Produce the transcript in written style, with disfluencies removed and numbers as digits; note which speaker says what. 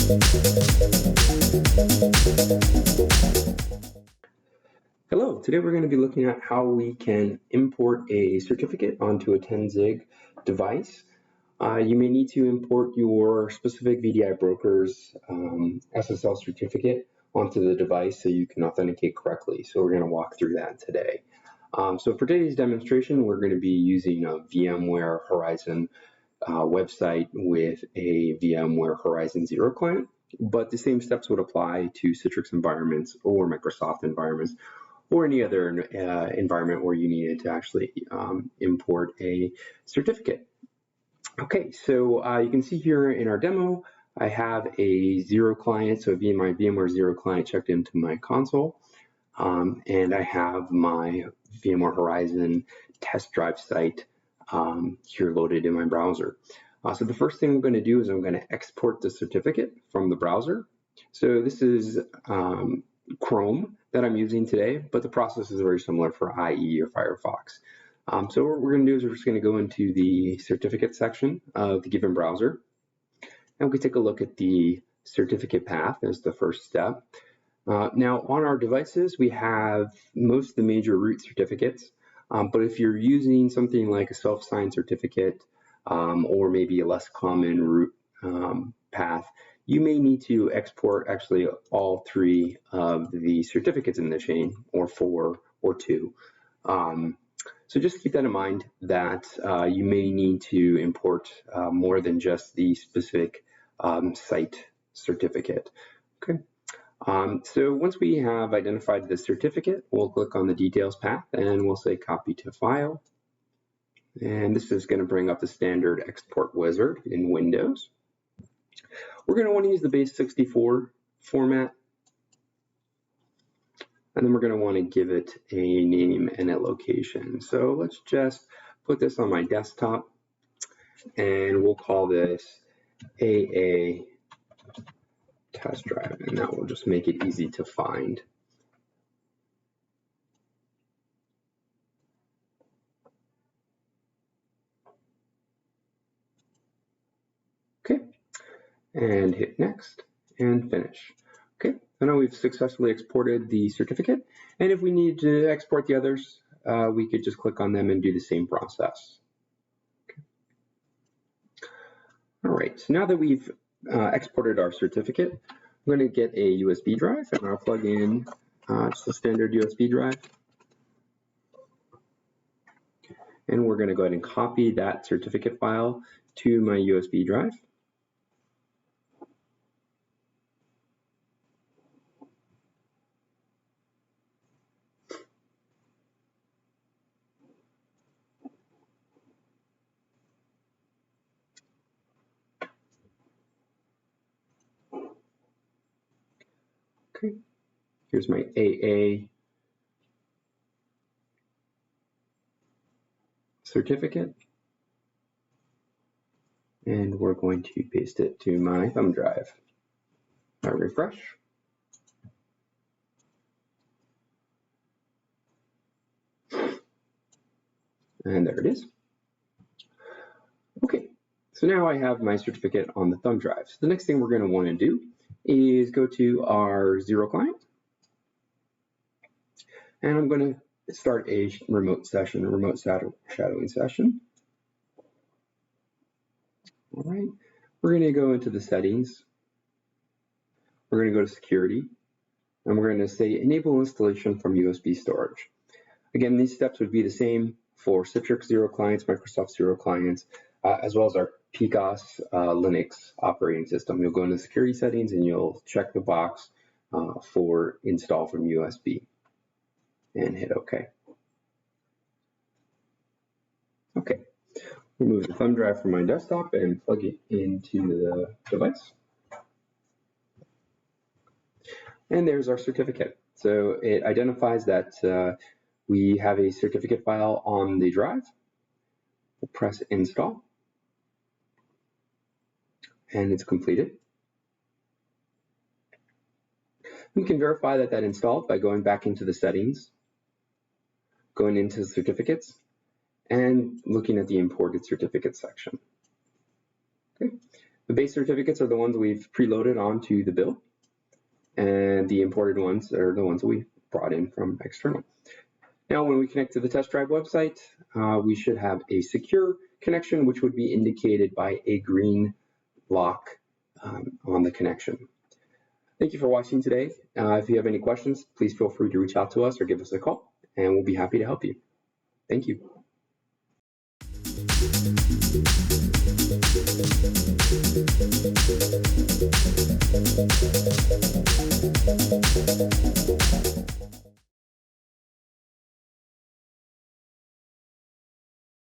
Speaker 1: Hello, today we're going to be looking at how we can import a certificate onto a 10Zig device. You may need to import your specific VDI broker's SSL certificate onto the device so you can authenticate correctly. So we're going to walk through that today. So for today's demonstration, we're going to be using a VMware Horizon website with a VMware Horizon Zero client, but the same steps would apply to Citrix environments or Microsoft environments or any other environment where you needed to actually import a certificate. Okay, so you can see here in our demo, I have a Zero client, so my VMware Zero client checked into my console, and I have my VMware Horizon test drive site here loaded in my browser. So the first thing I'm going to do is I'm going to export the certificate from the browser. So this is Chrome that I'm using today, but the process is very similar for IE or Firefox. So what we're going to do is we're just going to go into the certificate section of the given browser, and we can take a look at the certificate path as the first step. Now on our devices, we have most of the major root certificates, but if you're using something like a self-signed certificate or maybe a less common root path, you may need to export actually all three of the certificates in the chain, or 4 or 2. So just keep that in mind that you may need to import more than just the specific site certificate. Okay. So once we have identified the certificate, we'll click on the details path and we'll say copy to file. And this is going to bring up the standard export wizard in Windows. We're going to want to use the base64 format, and then we're going to want to give it a name and a location. So let's just put this on my desktop, and we'll call this AA test drive, and that will just make it easy to find. Okay, and hit next and finish. Okay, so now we've successfully exported the certificate, and if we need to export the others, we could just click on them and do the same process. Okay. All right, so now that we've exported our certificate, I'm going to get a USB drive, and I'll plug in just a standard USB drive. And we're going to go ahead and copy that certificate file to my USB drive. Okay, here's my AA certificate, and we're going to paste it to my thumb drive. I'll refresh. And there it is. Okay, so now I have my certificate on the thumb drive. So the next thing we're going to want to do is go to our Zero client, and I'm going to start a remote shadowing session. All right, we're going to go into the settings. We're going to go to security, and we're going to say enable installation from USB storage. Again, these steps would be the same for Citrix Zero clients, Microsoft Zero clients, as well as our PCOS Linux operating system. You'll go into security settings and you'll check the box for install from USB and hit OK. Okay, remove the thumb drive from my desktop and plug it into the device. And there's our certificate. So it identifies that we have a certificate file on the drive. We'll press install, and it's completed. We can verify that that installed by going back into the settings, going into the certificates, and looking at the imported certificate section. Okay. The base certificates are the ones we've preloaded onto the build, and the imported ones are the ones that we brought in from external. Now, when we connect to the test drive website, we should have a secure connection, which would be indicated by a green lock on the connection. Thank you for watching today. If you have any questions, please feel free to reach out to us or give us a call, and we'll be happy to help you. Thank you.